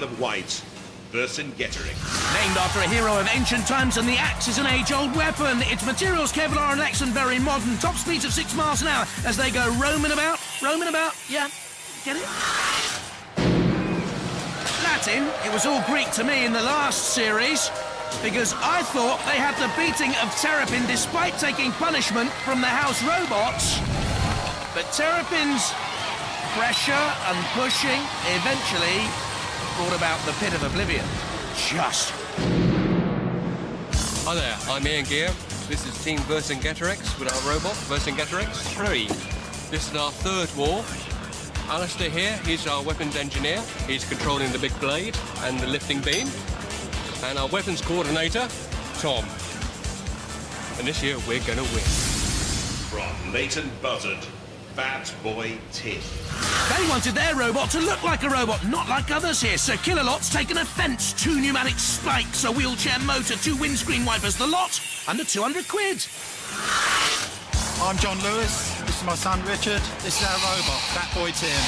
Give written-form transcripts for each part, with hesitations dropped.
of White, Vercingetorix. Named after a hero of ancient times, and the axe is an age-old weapon. Its materials Kevlar and Lex and very modern. Top speeds of 6 miles an hour as they go roaming about. Yeah, get it? Latin, it was all Greek to me in the last series, because I thought they had the beating of Terrapin despite taking punishment from the house robots. But Terrapin's pressure and pushing eventually brought about the pit of oblivion. Just. Hi there, I'm Ian Gear. This is Team Vercingetorix with our robot, Vercingetorix 3. This is our third war. Alistair here, he's our weapons engineer. He's controlling the big blade and the lifting beam. And our weapons coordinator, Tom. And this year we're gonna win. From Leighton Buzzard, Fat Boy Tim. They wanted their robot to look like a robot, not like others here. So Killalot's taken offence. 2 pneumatic spikes, a wheelchair motor, 2 windscreen wipers, the lot under 200 quid. I'm John Lewis. This is my son Richard. This is our robot, Fat Boy Tim.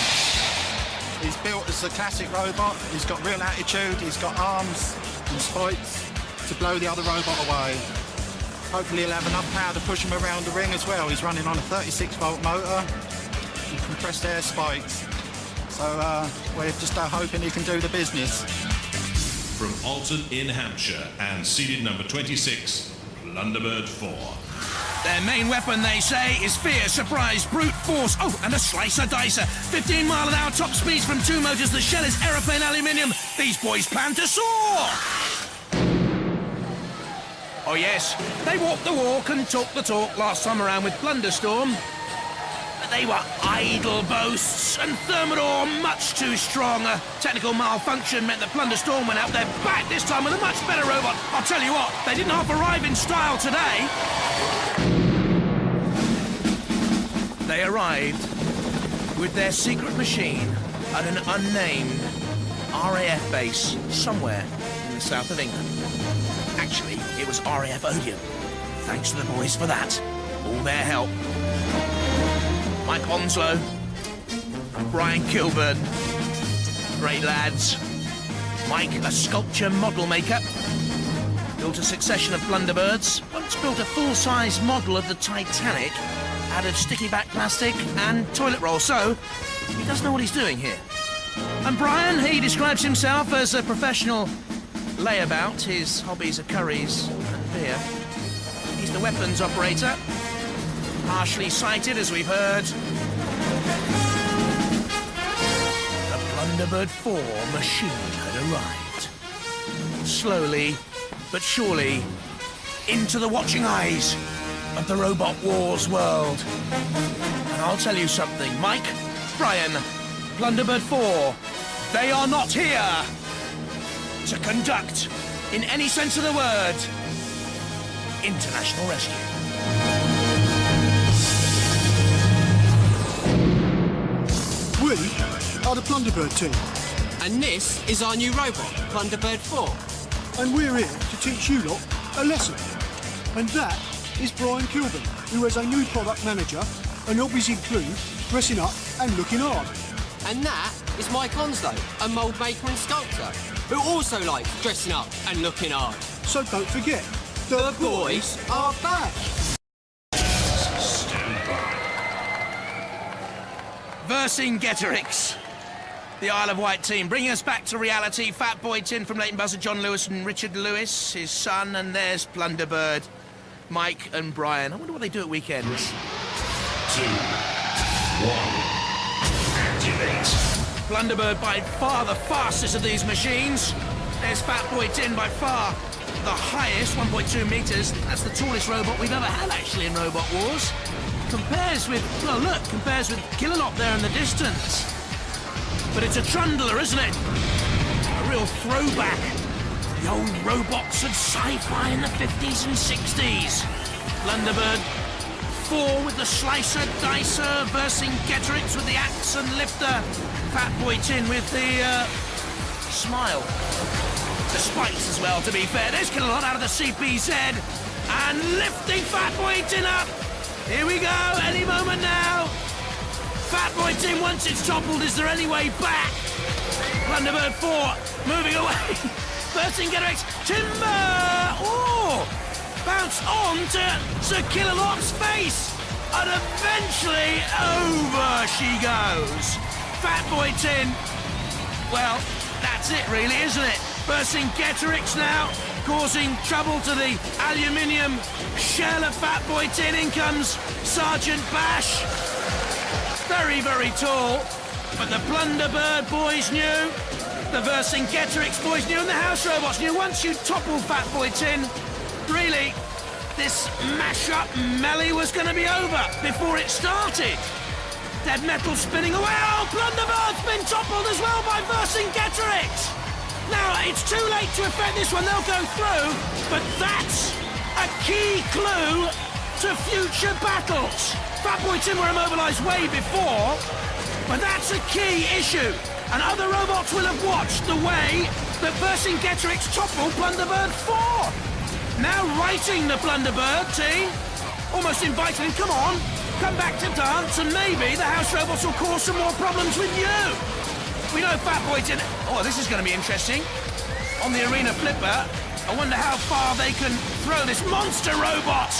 He's built as a classic robot. He's got real attitude. He's got arms and spikes to blow the other robot away. Hopefully he'll have enough power to push him around the ring as well. He's running on a 36-volt motor and compressed air spikes. So we're just hoping he can do the business. From Alton in Hampshire and seeded number 26, Plunderbird 4. Their main weapon, they say, is fear, surprise, brute force. Oh, and a slicer-dicer. 15 mile an hour top speeds from 2 motors. The shell is aeroplane aluminium. These boys plan to soar. Oh yes, they walked the walk and talked the talk last time around with Blunderstorm. But they were idle boasts, and Thermidor much too strong. A technical malfunction meant that Blunderstorm went out there back this time with a much better robot. I'll tell you what, they didn't half arrive in style today. They arrived with their secret machine at an unnamed RAF base somewhere in the south of England. Actually, it was RAF Odeon. Thanks to the boys for that. All their help. Mike Onslow, Brian Kilburn, great lads. Mike, a sculpture model maker, built a succession of Plunderbirds, once built a full-size model of the Titanic, added sticky back plastic and toilet roll, so he does know what he's doing here. And Brian, he describes himself as a professional layabout. His hobbies are curries and beer. He's the weapons operator, partially sighted, as we've heard. The Plunderbird 4 machine had arrived. Slowly, but surely, into the watching eyes of the Robot Wars world. And I'll tell you something, Mike, Brian, Plunderbird 4, they are not here to conduct, in any sense of the word, international rescue. We are the Plunderbird team, And this is our new robot, Plunderbird 4. and we're here to teach you lot a lesson. And that is Brian Kilburn, who is a new product manager, and hobbies include dressing up and looking hard. And that is Mike Onslow, a mould maker and sculptor, who also likes dressing up and looking hard. So don't forget, The boys are back. Stand by. Vercingetorix, the Isle of Wight team, bringing us back to reality. Fat Boy Tin from Leighton Buzzard, John Lewis and Richard Lewis, his son, and there's Plunderbird, Mike and Brian. I wonder what they do at weekends. 2, 1. Activate. Plunderbird by far the fastest of these machines. There's Fat Boy Tin, by far the highest, 1.2 meters. That's the tallest robot we've ever had, actually, in Robot Wars. Compares with Killalot there in the distance. But it's a trundler, isn't it? A real throwback. The old robots of sci-fi in the 50s and 60s. Plunderbird 4 with the slicer, dicer, Vercingetorix with the axe and lifter, Fat Boy Tin with the smile. The spikes as well, to be fair. There's Killalot out of the CPZ and lifting Fat Boy Tin up. Here we go, any moment now. Fat Boy Tin, once it's toppled, is there any way back? Plunderbird 4 moving away. Vercingetorix, timber! Oh! Bounce on to Sir Killalop's face! And eventually over she goes. Fat Boy Tin. Well, that's it really, isn't it? Vercingetorix now causing trouble to the aluminium shell of Fat Boy Tin. In comes Sergeant Bash. Very, very tall. But the Plunderbird boys knew, the Vercingetorix boys knew, and the house robots knew once you topple Fat Boy Tin, really, this mash-up melee was going to be over before it started. Dead metal spinning away. Oh, Plunderbird's been toppled as well by Vercingetorix. Now, it's too late to affect this one. They'll go through, but that's a key clue to future battles. Fat Boy Tin were immobilised way before, but that's a key issue. And other robots will have watched the way that Vercingetorix toppled Plunderbird 4. Now righting the Plunderbird team, almost inviting him, come on, come back to dance, and maybe the house robots will cause some more problems with you. We know Fat Boy Tin. Oh, this is going to be interesting. On the arena flipper, I wonder how far they can throw this monster robot.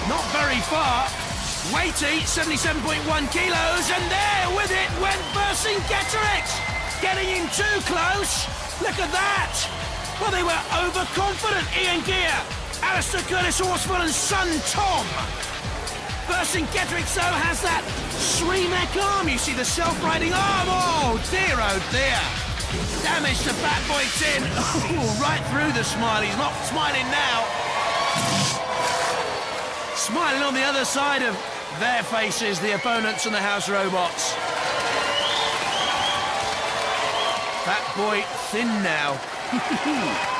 Not very far. Weighty, 77.1 kilos, and there with it went Vercingetorix. Getting in too close. Look at that. Well, they were overconfident. Ian Gear, Alistair Curtis Horsford, and son Tom. Vercingetorix, though, has that Sremek arm. You see the self-riding arm. Oh, dear, oh, dear. Damage to Fat Boy Tin. Oh, right through the smile. He's not smiling now. Smiling on the other side of their faces, the opponents and the house robots. Fat Boy Thin now.